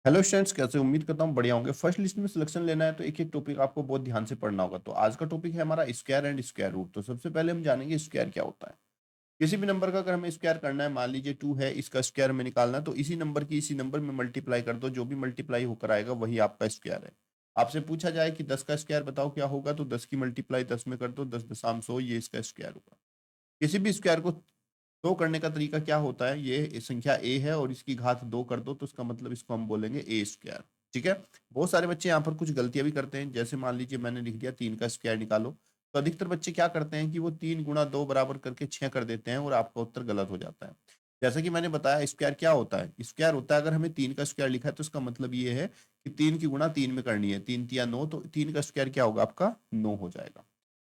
Hello students, कैसे उम्मीद करता हूँ बढ़िया होंगे। फर्स्ट लिस्ट में सिलेक्शन लेना है तो एक एक टॉपिक आपको बहुत ध्यान से पढ़ना होगा। तो आज का टॉपिक है हमारा स्क्वायर एंड स्क्वायर रूट। तो सबसे पहले हम जानेंगे स्क्वायर क्या होता है। किसी भी नंबर का अगर हमें स्क्वायर करना है, मान लीजिए 2 है, इसका स्क्वायर में निकालना है, तो इसी नंबर की इसी नंबर में मल्टीप्लाई कर दो। जो भी मल्टीप्लाई होकर आएगा वही आपका स्क्वायर है। आपसे पूछा जाए कि 10 का स्क्वायर बताओ क्या होगा, तो 10 की मल्टीप्लाई 10 में कर दो, 10.100, ये इसका स्क्वायर होगा। किसी भी स्क्वायर को दो करने का तरीका क्या होता है, ये संख्या ए है और इसकी घात दो कर दो, तो इसका मतलब इसको हम बोलेंगे ए स्क्वायर। ठीक है। बहुत सारे बच्चे यहाँ पर कुछ गलतियां भी करते हैं। जैसे मान लीजिए मैंने लिख दिया 3 का स्क्वायर निकालो, तो अधिकतर बच्चे क्या करते हैं कि वो 3 गुणा 2 बराबर करके 6 कर देते हैं और आपका उत्तर गलत हो जाता है। जैसा कि मैंने बताया, स्क्वायर क्या होता है। स्क्वायर होता है, अगर हमें 3 का स्क्वायर लिखा है तो इसका मतलब ये है कि 3 की गुणा 3 में करनी है। 3 तिया 9, तो 3 का स्क्वायर क्या होगा, आपका 9 हो जाएगा।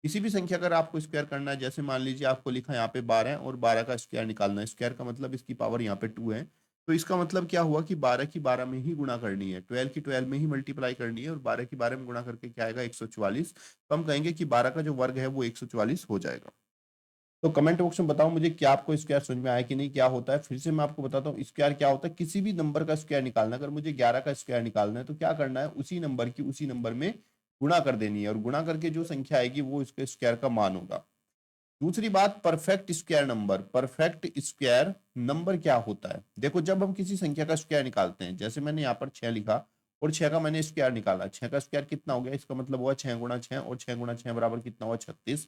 किसी भी संख्या अगर आपको स्क्वायर करना है, जैसे मान लीजिए आपको लिखा यहाँ पे 12 और 12 का स्क्वायर निकालना है। स्क्वायर का मतलब इसकी पावर यहाँ पे 2 है। तो इसका मतलब क्या हुआ कि 12 की 12 में ही गुणा करनी है, 12 की 12 में ही मल्टीप्लाई करनी है, और 12 की 12 में गुणा करके क्या आएगा, 144। तो हम कहेंगे कि 12 का जो वर्ग है वो 144 हो जाएगा। तो कमेंट बॉक्स में बताओ मुझे, क्या आपको स्क्वायर समझ में आया कि नहीं, क्या होता है। फिर से मैं आपको बताता हूँ स्क्वायर क्या होता है। किसी भी नंबर का स्क्वायर निकालना, अगर मुझे 11 का स्क्वायर निकालना है तो क्या करना है, उसी नंबर की उसी नंबर में गुणा कर देनी है, और गुणा करके जो संख्या आएगी वो इसके स्क्वायर का मान होगा। दूसरी बात, perfect square number. Perfect square number क्या होता है, देखो जब हम किसी संख्या का स्क्वायर निकालते हैं, जैसे मैंने यहाँ पर 6 लिखा और 6 का मैंने स्क्वायर निकाला, 6 का स्क्वायर कितना हो गया, इसका मतलब हुआ 6 गुणा 6, और 6 गुणा 6 बराबर कितना हुआ, 36।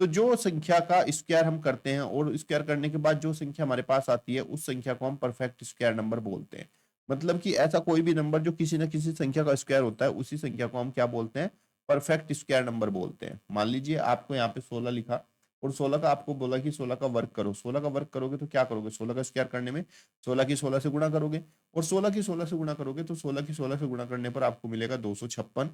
तो जो संख्या का स्क्वायर हम करते हैं और स्क्वायर करने के बाद जो संख्या हमारे पास आती है, उस संख्या को हम परफेक्ट स्क्वायर नंबर बोलते हैं। मतलब कि ऐसा कोई भी नंबर जो किसी न किसी संख्या का स्क्वायर होता है, उसी संख्या को हम क्या बोलते हैं, परफेक्ट स्क्वायर नंबर बोलते हैं। मान लीजिए आपको यहाँ पे 16 लिखा और 16 का आपको बोला कि 16 का वर्क करो। 16 का वर्क करोगे तो क्या करोगे, 16 का स्क्वायर करने में 16 की 16 से गुणा करोगे, और 16 की 16 से गुणा करोगे तो 16 की 16 से गुणा करने पर आपको मिलेगा 256।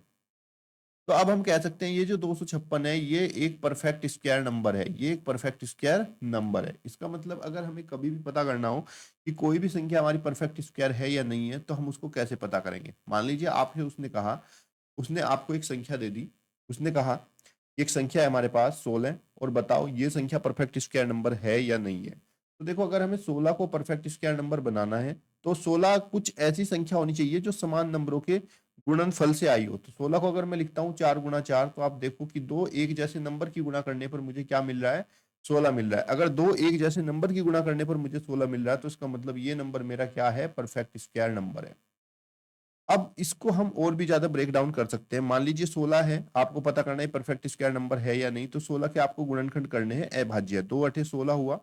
तो अब हम कह सकते हैं ये जो 256 है, ये एक परफेक्ट स्क्वायर नंबर है। ये एक परफेक्ट स्क्वायर नंबर है। इसका मतलब अगर हमें कभी भी पता करना हो कि कोई भी संख्या हमारी परफेक्ट स्क्वायर है या नहीं है, तो हम उसको कैसे पता करेंगे। मान लीजिए आपसे उसने कहा, उसने आपको एक संख्या दे दी, उसने कहा एक संख्या है हमारे पास 16, और बताओ ये संख्या परफेक्ट स्क्वायर नंबर है या नहीं है। तो देखो, अगर हमें 16 को परफेक्ट स्क्वायर नंबर बनाना है तो 16 कुछ ऐसी संख्या होनी चाहिए जो समान नंबरों के गुणनफल से आई हो। तो 16 को अगर मैं लिखता हूँ 4 गुणा 4, तो आप देखो कि दो एक जैसे नंबर की गुणा करने पर मुझे क्या मिल रहा है, 16 मिल रहा है। अगर दो एक जैसे नंबर की गुणा करने पर मुझे 16 मिल रहा है, तो इसका मतलब ये नंबर मेरा क्या है, परफेक्ट स्क्वायर नंबर है। अब इसको हम और भी ज्यादा ब्रेक डाउन कर सकते हैं। मान लीजिए 16 है, आपको पता करना है परफेक्ट स्क्वायर नंबर है या नहीं, तो 16 के आपको गुणनखंड करने हैं अभाज्य। 2 8 16 हुआ,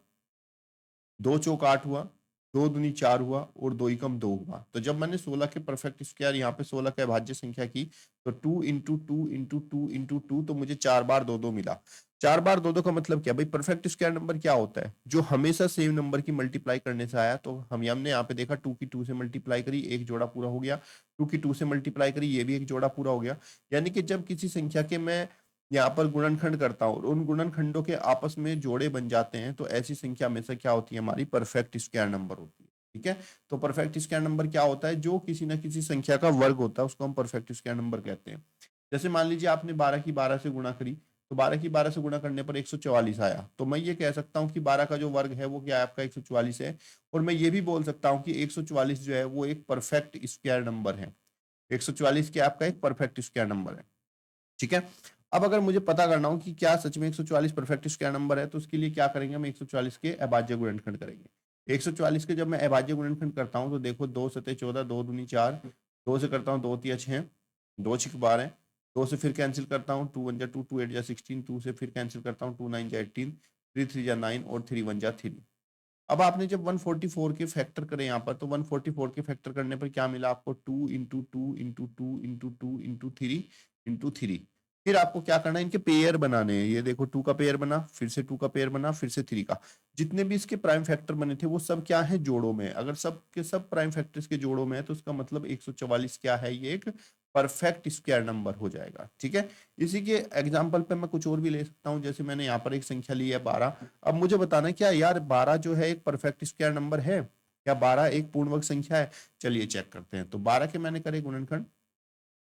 2 चौक 8 हुआ, 2 दूनी 4 हुआ, और 2 एकम 2 हुआ। तो जब मैंने 16 के परफेक्ट स्क्वायर यहाँ पे 16 के अभाज्य संख्या की, तो 2 × 2 × 2 × 2, तो मुझे 4 बार 2 2 मिला। 4 बार 2 2 का मतलब क्या भाई, परफेक्ट स्क्वायर नंबर क्या होता है, जो हमेशा सेम नंबर की मल्टीप्लाई करने से आया। तो हमने यहाँ पे देखा 2 की 2 से मल्टीप्लाई करी, एक जोड़ा पूरा हो गया। 2 की 2 से मल्टीप्लाई करी, ये भी एक जोड़ा पूरा हो गया। यानी कि जब किसी संख्या के मैं यहाँ पर गुणनखंड करता हूँ और उन गुणनखंडों के आपस में जोड़े बन जाते हैं, तो ऐसी संख्या हमेशा क्या होती है, हमारी परफेक्ट स्क्वायर नंबर होती है। ठीक है। तो परफेक्ट स्क्वायर नंबर क्या होता है, जो किसी ना किसी संख्या का वर्ग होता है, उसको हम परफेक्ट स्क्वायर नंबर कहते हैं। जैसे मान लीजिए आपने 12 की 12 से गुणा करी, तो 12 की 12 से गुणा करने पर 144 आया। तो मैं ये कह सकता हूँ कि 12 का जो वर्ग है वो क्या है, आपका 144 है। और मैं ये भी बोल सकता हूँ कि 144 जो है वो एक परफेक्ट स्क्वायर नंबर है। 144 क्या आपका एक परफेक्ट स्क्वायर नंबर है। ठीक है। अब अगर मुझे पता करना हो कि क्या सच में 144 परफेक्ट स्क्वायर नंबर है, तो उसके लिए क्या करेंगे, हम 144 के अभाज्य गुणनखंड करेंगे। 144 के जब मैं अभाज्य गुणनखंड करता हूं, तो देखो 2 × 7 = 14, 2 दूनी 4, 2 से करता हूँ 2 × 3 = 6, 2 × 6 = 12, 2 से फिर कैंसिल करता हूँ, 2 × 1 = 2, 2 × 8 = 16, 2 से फिर कैंसिल करता हूँ, 2 × 9 = 18, 3 × 3 = 9, और 3 × 1 = 3। अब आपने जब 144 के फैक्टर करे यहाँ पर, तो 144 के फैक्टर करने पर क्या मिला आपको, 2 × 2 × 2 × 2 × 3 × 3। फिर आपको क्या करना है, इनके पेयर बनाने हैं। ये देखो 2 का पेयर बना, फिर से 2 का पेयर बना, फिर से 3 का। जितने भी इसके प्राइम फैक्टर बने थे वो सब क्या है, जोड़ों में। अगर सब के सब प्राइम फैक्टर्स के जोड़ों में है, तो उसका मतलब 144 क्या है, ये एक परफेक्ट स्क्वायर नंबर हो जाएगा। ठीक है। इसी के एग्जाम्पल पे मैं कुछ और भी ले सकता हूँ। जैसे मैंने यहाँ पर एक संख्या ली है 12। अब मुझे बताना है क्या यार 12 जो है एक परफेक्ट स्क्वायर नंबर है, क्या 12 एक पूर्ण वर्ग संख्या है। चलिए चेक करते हैं। तो 12 के मैंने करे गुणनखंड,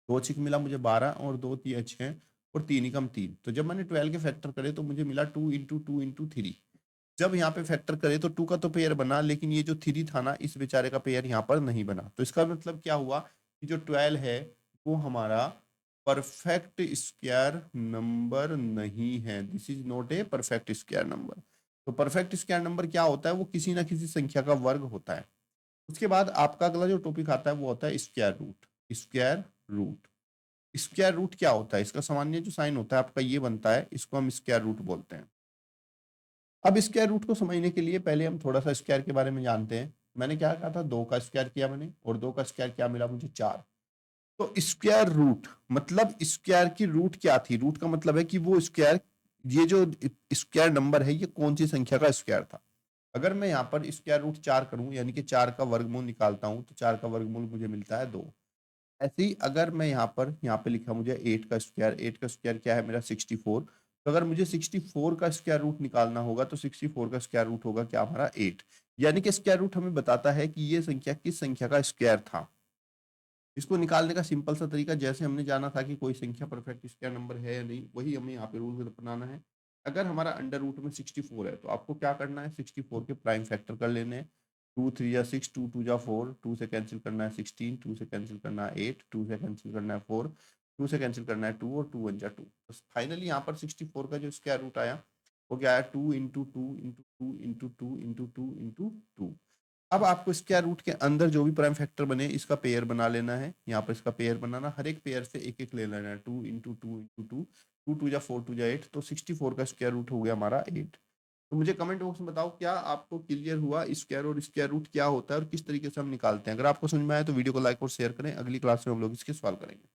2 6 मिला मुझे 12, और 2 × 3 = 6, और 3 × 3 = 3। तो जब मैंने 12 के फैक्टर करे तो मुझे मिला 2 × 2 × 3। जब यहाँ पे फैक्टर करे तो 2 का तो पेयर बना, लेकिन ये जो 3 था ना, इस बेचारे का पेयर यहाँ पर नहीं बना। तो इसका मतलब क्या हुआ कि जो 12 है वो हमारा परफेक्ट स्क्वायर नंबर नहीं है। This is not a perfect square number. तो परफेक्ट स्क्वायर नंबर क्या होता है? वो किसी ना किसी संख्या का वर्ग होता है। उसके बाद आपका अगला जो टॉपिक आता है वो होता है square root. Square root, square root क्या होता है? इसका सामान्य जो साइन होता है आपका ये बनता है, इसको हम स्क्वायर रूट बोलते हैं। अब स्क्वायर रूट को समझने के लिए पहले हम थोड़ा सा स्क्वायर के बारे में जानते हैं। मैंने क्या कहा था? 2 का स्क्वायर किया मैंने, और 2 का स्क्वायर क्या मिला मुझे? 4। तो स्क्वायर रूट मतलब स्क्वायर की रूट क्या थी? रूट का मतलब है कि वो स्क्वायर, ये जो स्क्वायर नंबर है ये कौन सी संख्या का स्क्वायर था। अगर मैं यहाँ पर स्क्वायर रूट 4 करूं, यानी कि 4 का वर्गमूल निकालता हूं, तो 4 का वर्गमूल मुझे मिलता है 2। ऐसे ही अगर मैं यहाँ पे लिखा मुझे 8 का स्क्वायर, 8 का स्क्वायर क्या है मेरा? 64। तो अगर मुझे 64 का स्क्वायर रूट निकालना होगा तो 64 का स्क्वायर रूट होगा क्या हमारा? 8। यानी कि स्क्वायर रूट हमें बताता है कि ये संख्या किस संख्या का स्क्वायर था। इसको निकालने का सिंपल सा तरीका, जैसे हमने जाना था कि कोई संख्या परफेक्ट स्क्वायर नंबर है या नहीं, वही हमें यहाँ पे रूल अपनाना है। अगर हमारा अंडर रूट में 64 है तो आपको क्या करना है? 64 के प्राइम फैक्टर कर लेने हैं। 2 3 या 6, 2 2 जा 4, 2 से कैंसिल करना है 16, 2 से कैंसिल करना है 8, 2 से कैंसिल करना है 4, 2 से कैंसिल करना है 2, और 2 1 जा 2। तो फाइनली यहाँ पर 64 का जो स्क्वायर रूट आया वो क्या आया? 2 into 2 into 2 into 2 into 2 into 2। अब आपको स्क्वायर रूट के अंदर जो भी प्राइम फैक्टर बने इसका पेयर बना लेना है। यहाँ पर इसका पेयर बनाना, हर एक पेयर से एक एक ले लेना है। 2 इंटू 2 इंटू 2, 2 2 जा 4, 2 जा 8, तो 64 का स्क्वायर रूट हो गया हमारा 8। तो मुझे कमेंट बॉक्स में बताओ, क्या आपको क्लियर हुआ स्क्वायर और स्क्वायर रूट क्या होता है और किस तरीके से हम निकालते हैं? अगर आपको समझ में आया तो वीडियो को लाइक और शेयर करें। अगली क्लास में हम लोग इसके सवाल करेंगे।